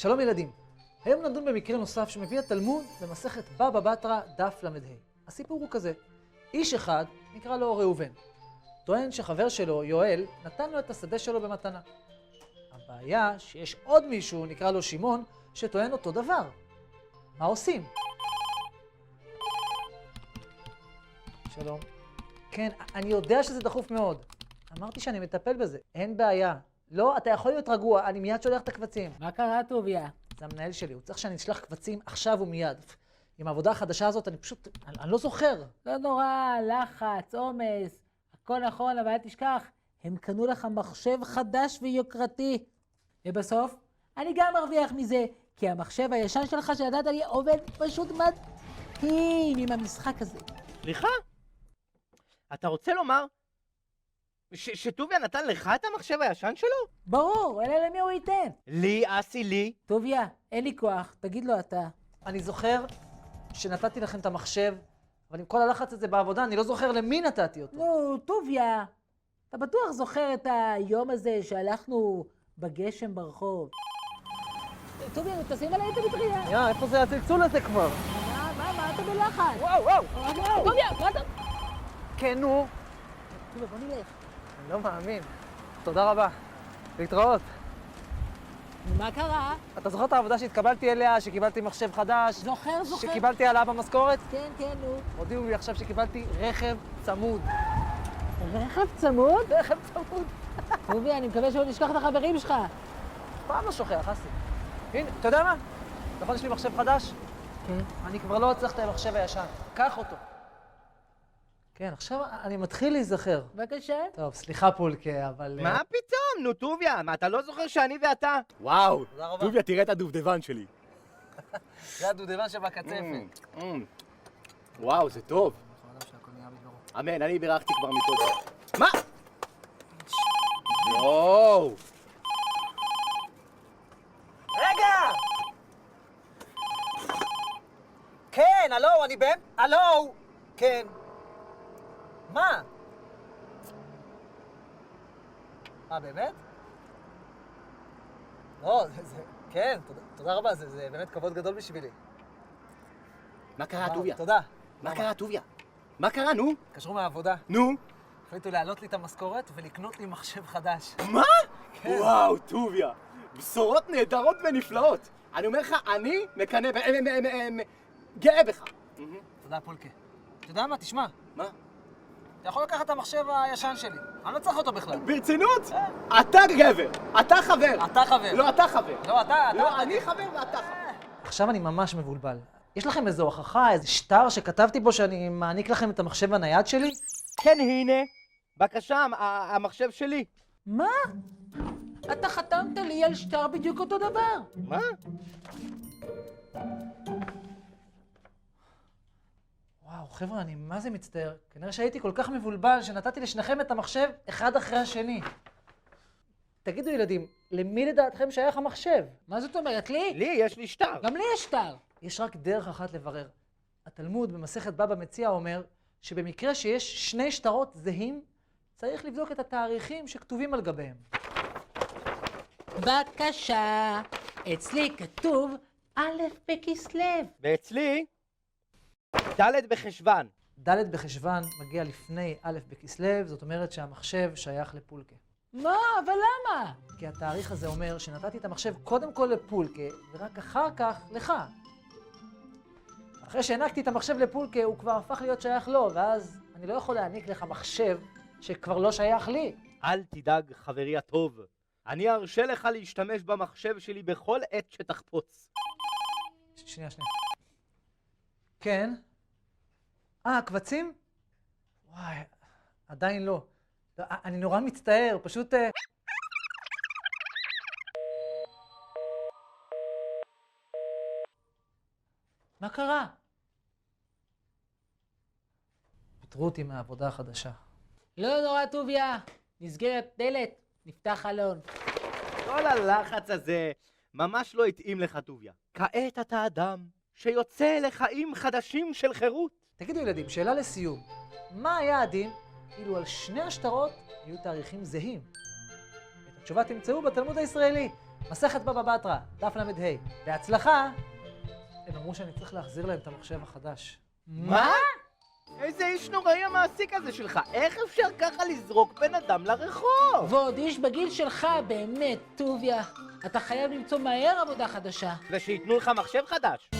שלום ילדים, היום נדון במקרה נוסף שמביא התלמוד במסכת בבא בתרא דף ל"ה. הסיפור הוא כזה, איש אחד נקרא לו ראובן. טוען שחבר שלו, יואל, נתן לו את השדה שלו במתנה. הבעיה שיש עוד מישהו נקרא לו שמעון שטוען אותו דבר. מה עושים? שלום. כן, אני יודע שזה דחוף מאוד. אמרתי שאני מטפל בזה, אין בעיה. לא, אתה יכול להיות רגוע, אני מיד שולח את הקבצים. מה קרה, טוביה? זה המנהל שלי, הוא צריך שאני אשלח קבצים עכשיו ומיד. עם העבודה החדשה הזאת אני פשוט, אני לא זוכר. לא נורא, לחץ, עומס, הכל נכון, אבל אל תשכח, הם קנו לך מחשב חדש ויוקרתי. ובסוף, אני גם מרוויח מזה, כי המחשב הישן שלך שנתת לי עובד פשוט מדהים עם המשחק הזה. סליחה? אתה רוצה לומר שטוביה נתן לך את המחשב הישן שלו? ברור, אלא למי הוא ייתן? לי, אסי, לי. טוביה, אין לי כוח, תגיד לו אתה. אני זוכר שנתתי לכם את המחשב, אבל עם כל הלחץ הזה בעבודה אני לא זוכר למי נתתי אותו. נו, טוביה, אתה בטוח זוכר את היום הזה שהלכנו בגשם ברחוב. טוביה, תשים עליי את המטריה. איפה זה הצלצול הזה כבר? מה אתה בלחץ? וואו. טוביה, מה אתה... כן, נו. טוביה, בוא נלך. אני לא מאמין. תודה רבה. להתראות. מה קרה? אתה זוכר את העבודה שהתקבלתי אליה, שקיבלתי מחשב חדש? זוכר. שקיבלתי העלאה במשכורת? כן, נו. הודיעו לי עכשיו שקיבלתי רכב צמוד. רכב צמוד? רכב צמוד. טוביה, אני מקווה שלא נשכח את החברים שלך. פעם לא שוכח, אסי. הנה, אתה יודע מה? נכון, יש לי מחשב חדש? כן. אני כבר לא צריך את המחשב הישן. קח אותו. כן, עכשיו אני מתחיל להיזכר. בבקשה. טוב, סליחה פולקה, אבל... מה פתאום? נו, טוביה, מה, אתה לא זוכר שאני ואתה? וואו, תודה רבה. טוביה, תראה את הדובדבן שלי. זה הדודבן שבקצפת. וואו, זה טוב. אמן, אני בירכתי כבר מקודם. מה? וואו. רגע! כן, הלו, אני בן? הלו! כן. מה? באמת? לא, כן, תודה רבה, זה באמת כבוד גדול בשבילי. מה קרה, טוביה? תודה. מה קרה, טוביה? מה קרה, נו? קשרו מהעבודה, נו? החליטו להעלות לי את המשכורת ולקנות לי מחשב חדש. מה? כן. וואו, טוביה. בשורות נהדרות ונפלאות. אני אומר לך, אני מקנא גאה בך. תודה, פולקה. אתה יודע מה? תשמע. מה? אתה יכול לקחת את המחשב הישן שלי. אני לא צריך אותו בכלל. ברצינות? אתה גבר. אתה חבר. אתה חבר. לא, אתה חבר. לא, אתה. לא, אני חבר ואתה חבר. עכשיו אני ממש מבולבל. יש לכם איזו הוכחה, איזה שטר שכתבתי בו שאני מעניק לכם את המחשב הנייד שלי? כן, הנה. בבקשה, המחשב שלי. מה? אתה חתמת לי על שטר בדיוק אותו דבר. מה? וואו, חבר'ה, אני מה זה מצטער. כנראה שהייתי כל כך מבולבל שנתתי לשניכם את המחשב אחד אחרי השני. תגידו ילדים, למי לדעתכם שייך המחשב? מה זאת אומרת? לי? לי יש לי שטר. גם לי יש שטר. יש רק דרך אחת לברר. התלמוד במסכת בבא מציעא אומר שבמקרה שיש שני שטרות זהים, צריך לבדוק את התאריכים שכתובים על גביהם. בבקשה, אצלי כתוב א' בכסלו. ואצלי, ד' בחשוון. ד' בחשוון מגיע לפני א' בכסלו, זאת אומרת שהמחשב שייך לפולקה. מה? אבל למה? כי התאריך הזה אומר שנתתי את המחשב קודם כל לפולקה, ורק אחר כך לך. אחרי שהענקתי את המחשב לפולקה, הוא כבר הפך להיות שייך לו, ואז אני לא יכול להעניק לך מחשב שכבר לא שייך לי. אל תדאג, חברי הטוב. אני ארשה לך להשתמש במחשב שלי בכל עת שתחפוץ. שנייה. כן? קבצים? וואי, עדיין לא. אני נורא מצטער, פשוט... מה קרה? פיטרו אותי מהעבודה החדשה. לא נורא, טוביה. נסגרת דלת, נפתח חלון. כל הלחץ הזה ממש לא התאים לך, טוביה. כעת אתה אדם שיוצא לחיים חדשים של חירות. תגידו ילדים, שאלה לסיום. מה היה הדין אילו על שני השטרות היו תאריכים זהים? את התשובה תמצאו בתלמוד הישראלי. מסכת בבא בתרא, דף ל"ה. בהצלחה! הם אמרו שאני צריך להחזיר להם את המחשב החדש. מה? איזה איש נוראי המעסיק הזה שלך? איך אפשר ככה לזרוק בן אדם לרחוב? ועוד איש בגיל שלך, באמת, טוביה. אתה חייב למצוא מהר עבודה חדשה. ושייתנו לך מחשב חדש.